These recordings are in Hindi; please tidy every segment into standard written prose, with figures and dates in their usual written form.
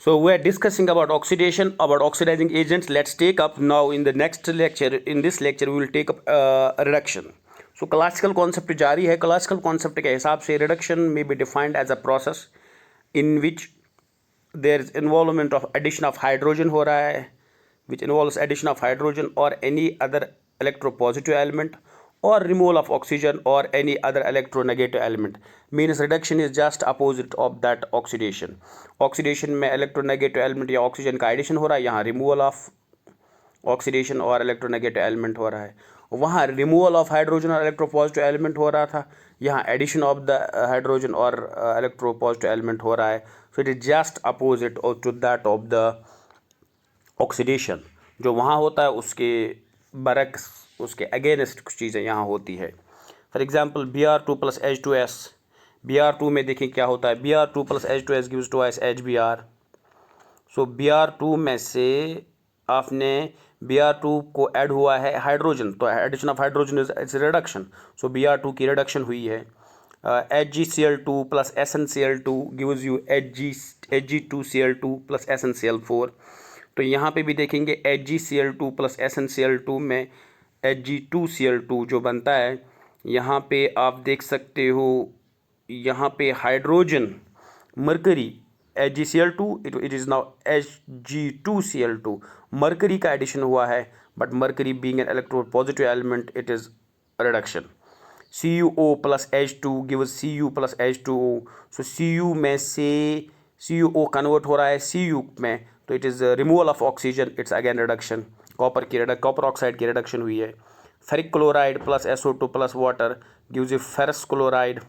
So we're discussing about oxidation, about oxidizing agents. Let's take up now in the next lecture. In this lecture, we will take up reduction. So classical concept जारी है. Classical concept के हिसाब से reduction may be defined as a process in which there is involvement of addition of hydrogen हो रहा है, which involves addition of hydrogen or any other electropositive element, or removal of oxygen or any other electronegative element. Means reduction is just opposite of that oxidation. Oxidation में electronegative element या oxygen का addition हो रहा है, यहाँ removal of oxidation और electronegative element हो रहा है. वहाँ removal of hydrogen और electropositive element हो रहा था, यहाँ addition of the hydrogen और electropositive element हो रहा है. So it is just opposite to that of the oxidation. जो वहाँ होता है उसके बरक्स, उसके अगेंस्ट कुछ चीज़ें यहाँ होती है. For example Br2 plus H2S. Br2 में देखें क्या होता है. Br2 plus H2S gives twice HBr. सो Br2 में से आपने Br2 को ऐड हुआ है हाइड्रोजन, तो addition of hydrogen is reduction. So Br2 की रिडक्शन हुई है. HgCl2 plus SnCl2 gives you Hg2Cl2 plus SnCl4. तो यहाँ पे भी देखेंगे HgCl2 प्लस SnCl2 में Hg2Cl2 जो बनता है, यहाँ पे आप देख सकते हो, यहाँ पे hydrogen mercury HgCl2 it is now Hg2Cl2. Mercury का एडिशन हुआ है, but mercury being an electropositive element it is reduction. CuO plus H2 gives Cu plus H2O. So Cu में से CuO कन्वर्ट हो रहा है Cu में, तो it is removal of oxygen, it's again reduction. Copper oxide की रिडक्शन हुई है. Ferric chloride plus SO2 plus water gives you ferrous chloride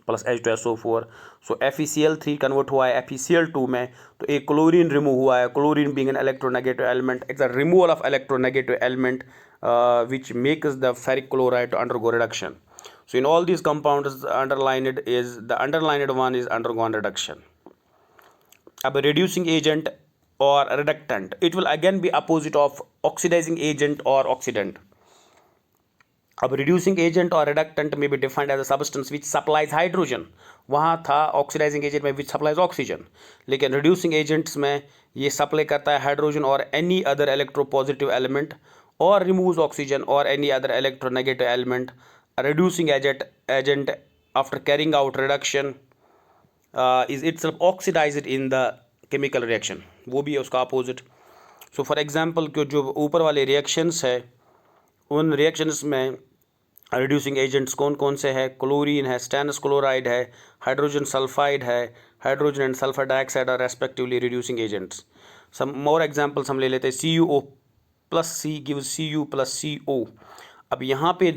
plus H2SO4. So FeCl3 convert हुआ है FeCl2 में, तो एक क्लोरीन रिमूव हुआ है. Chlorine being an electronegative element, it's a removal of electronegative element which makes the ferric chloride to undergo reduction. So in all these compounds, the underlined one is undergone reduction. अब reducing agent or reductant, it will again be opposite of oxidizing agent or oxidant. अब reducing agent or reductant may be defined as a substance which supplies hydrogen. वहाँ था oxidizing agent में which supplies oxygen, लेकिन reducing agents में ये supply करता है hydrogen or any other electropositive element, or removes oxygen or any other electronegative element. A reducing agent after carrying out reduction is itself oxidized in the chemical reaction. वो भी है उसका opposite. So for example जो ऊपर वाले reactions है, उन reactions में reducing agents कौन कौन से है. क्लोरीन है, स्टेनस क्लोराइड है, हाइड्रोजन सल्फाइड है, hydrogen and sulphur dioxide are respectively reducing agents. Some more examples हम ले लेते हैं. CuO plus C gives Cu plus CO. अब यहाँ पे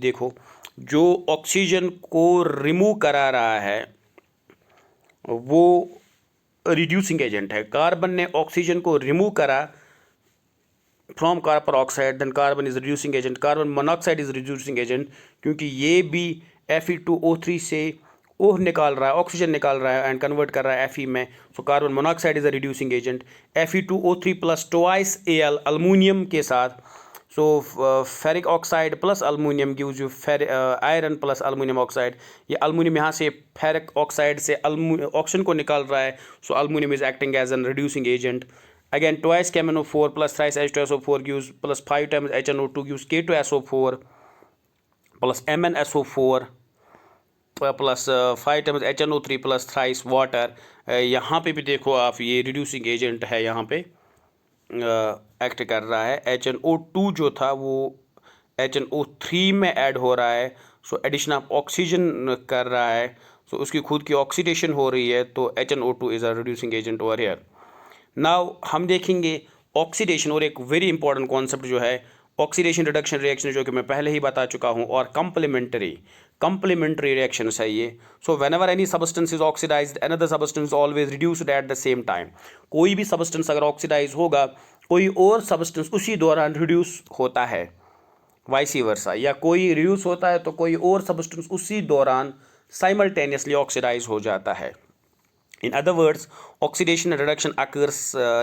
देखो, जो ऑक्सीजन को रिमूव करा रहा है वो रिड्यूसिंग एजेंट है. कार्बन ने ऑक्सीजन को रिमूव करा from carbon oxide, then carbon is reducing agent. Carbon monoxide is reducing agent, क्योंकि ये भी Fe2O3 से ओह निकाल रहा है, ऑक्सीजन निकाल रहा है एंड कन्वर्ट कर रहा है Fe में. So carbon monoxide is a reducing agent. Fe2O3 plus twice Al aluminium के साथ, so ferric oxide plus aluminium gives you iron plus aluminium oxide. ये अल्मोनियम यहाँ से फेरिक ऑक्साइड से ऑक्सीजन को निकाल रहा है, so aluminium is acting as an reducing agent. Again twice KMnO4 plus thrice H2SO4 gives plus 5 times HNO2 gives K2SO4 plus MnSO4 plus 5 times HNO3 plus thrice water. यहाँ पे भी देखो आप, ये रिड्यूसिंग एजेंट है, यहाँ पे एक्ट कर रहा है. HNO2 जो था वो HNO3 में ऐड हो रहा है, सो एडिशन ऑफ ऑक्सीजन कर रहा है, सो उसकी खुद की ऑक्सीडेशन हो रही है, तो HNO2 is a reducing agent over here. Now हम देखेंगे ऑक्सीडेशन, और एक वेरी इंपॉर्टेंट कॉन्सेप्ट जो है ऑक्सीडेशन रिडक्शन रिएक्शन, जो कि मैं पहले ही बता चुका हूँ, और कंप्लीमेंट्री रिएक्शंस है ये. So whenever any substance is oxidised, another substance always reduced at the same time. कोई भी सब्सटेंस अगर ऑक्सीडाइज होगा, कोई और सब्सटेंस उसी दौरान रिड्यूस होता है, वाइसी वर्सा, या कोई रिड्यूस होता है तो कोई और सब्सटेंस उसी दौरान साइमल्टेनियसली ऑक्सीडाइज हो जाता है. In other words, oxidation and reduction occurs,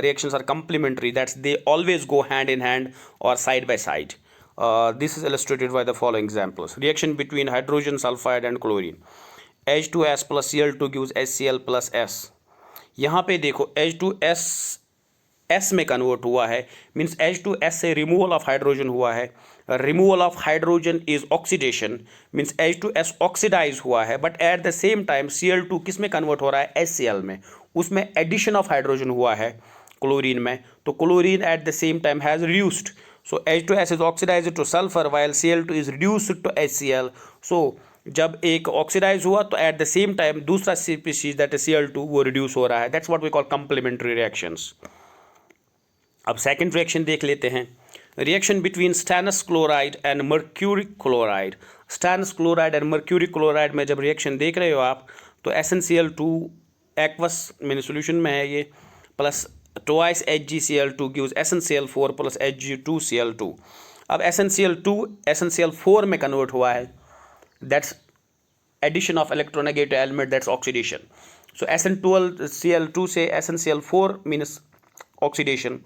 reactions are complementary, that's they always go hand in hand or side by side. This is illustrated by the following examples. Reaction between hydrogen sulfide and chlorine. H2S plus Cl2 gives HCl plus S. यहाँ पे देखो H2S S में कन्वर्ट हुआ है, मीन्स H2S से रिमूवल ऑफ हाइड्रोजन हुआ है। Removal of hydrogen is oxidation, means H2S oxidise हुआ है, but at the same time Cl2 किस में कन्वर्ट हो रहा है, HCl में, उसमें एडिशन ऑफ हाइड्रोजन हुआ है क्लोरीन में, तो chlorine at the same time has reduced, so H2S is oxidised to sulphur while Cl2 is reduced to HCl। So जब एक ऑक्सीडाइज हुआ तो एट द सेम टाइम दूसरा स्पीशीज दैट इज Cl2 वो रिड्यूस हो रहा है, that's what we call complementary reactions. अब सेकंड रिएक्शन देख लेते हैं, reaction between stannous chloride and mercuric chloride. Stannous chloride and mercuric chloride में जब रिएक्शन देख रहे हो आप तो SnCl2 एक्वस में सोल्यूशन में है ये, plus twice HgCl2 gives SnCl4 plus Hg2Cl2। अब SnCl2 SnCl4 में कन्वर्ट हुआ है, that's addition of electronegative element, that's oxidation. So SN12Cl2 से SnCl4 मीन्स ऑक्सीडेशन,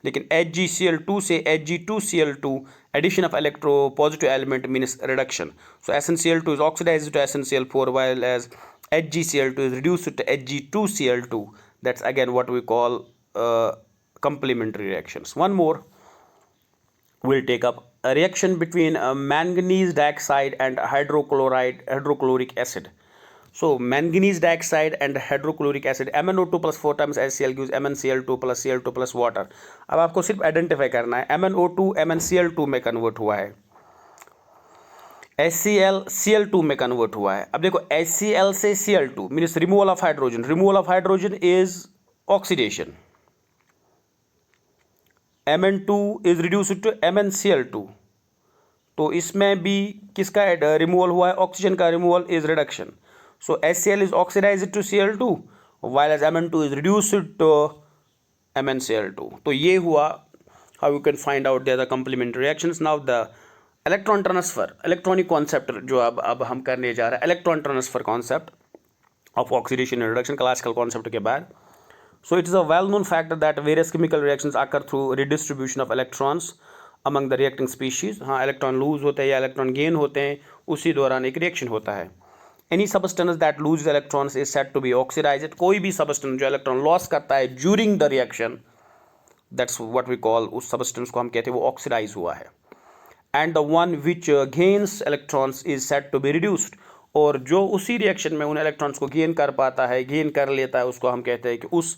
लेकिन HgCl2 से Hg2Cl2 addition of electropositive element means reduction. So SnCl2 is oxidized to SnCl4 while as HgCl2 is reduced to Hg2Cl2. That's again what we call complementary reactions. One more we'll take up, a reaction between manganese dioxide and hydrochloric acid. So manganese dioxide and hydrochloric acid, MnO2 plus 4 times HCl gives MnCl2 plus Cl2 plus water। अब आपको सिर्फ आइडेंटिफाई करना है, MnO2 MnCl2 में कन्वर्ट हुआ है, HCl Cl2 में कन्वर्ट हुआ है। अब देखो HCl से Cl2 means removal of hydrogen, removal of hydrogen is oxidation, Mn2 is reduced to MnCl2, तो इसमें भी किसका रिमूवल हुआ है, ऑक्सीजन का removal is reduction. So HCl is oxidized to Cl2 while as Mn2 is reduced to MnCl2। तो ये हुआ how you can find out the other complementary reactions। Now the electron transfer, electronic concept जो अब हम करने जा रहे हैं, electron transfer concept of oxidation and reduction classical concept के बाद। So it is a well known fact that various chemical reactions occur through redistribution of electrons among the reacting species। हाँ, इलेक्ट्रॉन लूज होते हैं या इलेक्ट्रॉन गेन होते हैं, उसी दौरान एक रिएक्शन होता है। Any substance that loses electrons is said to be oxidized। कोई भी substance जो इलेक्ट्रॉन लॉस करता है during the reaction, that's what we call, उस substance को हम कहते हैं वो ऑक्सीडाइज हुआ है। And the one which gains electrons is said to be reduced। और जो उसी रिएक्शन में उन इलेक्ट्रॉन्स को गेन कर पाता है, गेन कर लेता है, उसको हम कहते हैं कि उस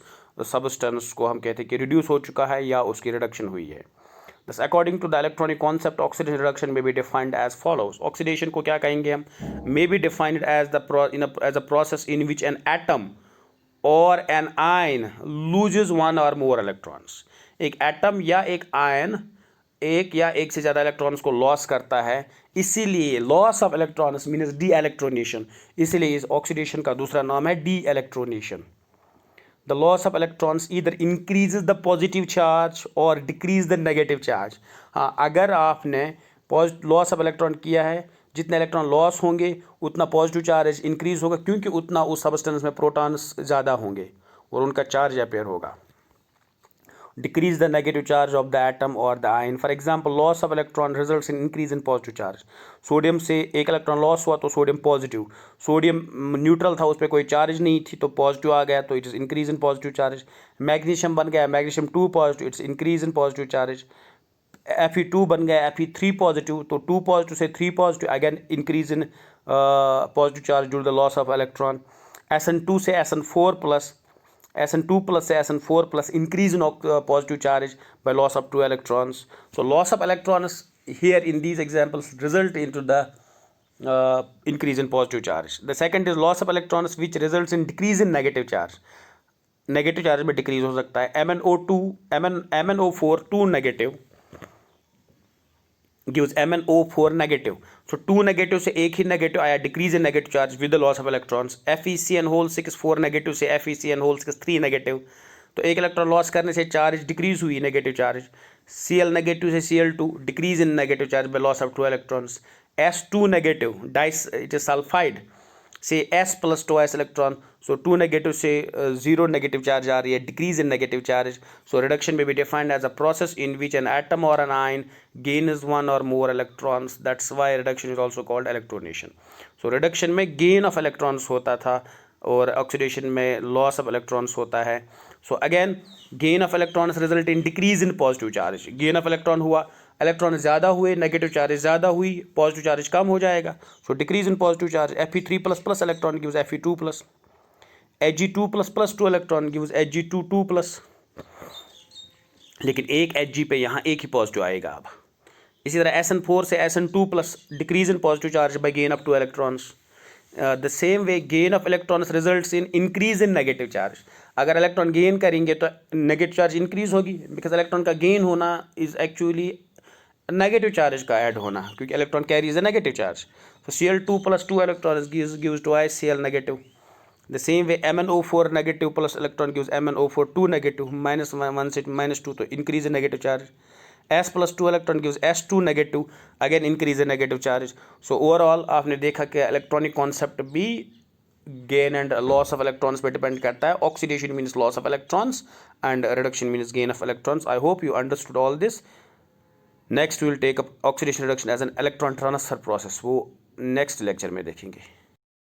सबस्टेंस को हम कहते हैं कि रिड्यूस हो चुका है या उसकी रिडक्शन हुई है। Thus, according to the electronic concept, oxidation reduction may be defined as follows। Oxidation को क्या कहेंगे हम, may be defined as as a process in which an atom or an ion loses one or more electrons। एक एटम या एक आयन एक या एक से ज़्यादा इलेक्ट्रॉन्स को लॉस करता है, इसीलिए loss of electrons means de electronation, इसीलिए इस ऑक्सीडेशन का दूसरा नाम है de electronation. The loss of electrons either increases the positive charge or decrease the negative charge। हाँ, अगर आपने लॉस ऑफ इलेक्ट्रॉन किया है, जितने इलेक्ट्रॉन लॉस होंगे उतना पॉजिटिव चार्ज इंक्रीज होगा, क्योंकि उतना उस सबस्टेंस में प्रोटॉन्स ज़्यादा होंगे और उनका चार्ज अपेयर होगा। decrease the negative charge of the atom or the ion। for example, loss of electron results in increase in positive charge। Sodium से एक इलेक्ट्रॉन लॉस हुआ तो सोडियम पॉजिटिव, सोडियम न्यूट्रल था, उस पर कोई चार्ज नहीं थी तो पॉजिटिव आ गया, तो it is increase in positive charge. Magnesium बन गया magnesium 2 positive, it's increase in positive charge. Fe2 बन गया Fe3 पॉजिटिव, तो 2 पॉजिटिव से 3 positive, again increase in positive charge due to the loss of electron. SN2 से SN4 प्लस, SN2 plus से SN4 plus increase in positive charge by loss of 2 electrons। So loss of electrons here in these examples result into the increase in positive charge। The second is loss of electrons which results in decrease in negative charge। negative charge में decrease हो सकता है। MnO4 2 negative gives MnO4 negative। so 2 negative से एक ही negative आया, decrease in negative charge with the loss of electrons। FeCN6 4 negative से FeCN6 3 negative, तो एक इलेक्ट्रॉन लॉस करने से चार्ज डिक्रीज हुई, नेगेटिव चार्ज। Cl नेगेटिव से Cl2 decrease in negative charge by loss of 2 electrons. S2 negative डाइस इट इज सल्फाइड से S plus 2s electron, so 2 negative से 0 नेगेटिव चार्ज आ रही है, decrease in negative charge. So reduction में be defined as a process in which an atom और an ion gains one or more electrons। that's why reduction is also called electronation। so reduction में gain of electrons होता था, और ऑक्सीडेशन में लॉस ऑफ इलेक्ट्रॉन्स होता है. So again gain of electrons result in decrease in positive charge. Gain of electron हुआ, इलेक्ट्रॉन ज़्यादा हुए, नेगेटिव चार्ज ज़्यादा हुई, पॉजिटिव चार्ज कम हो जाएगा. So decrease in positive charge, Fe3++ electron gives Fe2+, Hg2++ 2 electron gives Hg2 2+. लेकिन एक Hg पे यहाँ एक ही पॉजिटिव आएगा. अब इसी तरह SN4 से SN2+, decrease in positive charge by gain of 2 electrons. The same way gain of electrons results in increase in negative charge. अगर इलेक्ट्रॉन गेन करेंगे तो नेगेटिव चार्ज इंक्रीज होगी, बिकॉज इलेक्ट्रॉन का गेन होना इज एक्चुअली नेगेटिव चार्ज का ऐड होना, क्योंकि electron carries a negative charge. तो Cl2+2 electron gives twice Cl negative. The same way MnO4 negative plus electron gives MnO4 2 negative, -1 से -2 तो increase in negative charge. S+2 electron gives S2 negative, again increase in negative charge. So overall आपने देखा कि इलेक्ट्रॉनिक कॉन्सेप्ट भी gain and loss of electrons पे डिपेंड करता है. Oxidation means loss of electrons and reduction means gain of electrons. I hope you understood all this. Next will take up oxidation reduction as an electron transfer process. वो नेक्स्ट लेक्चर में देखेंगे.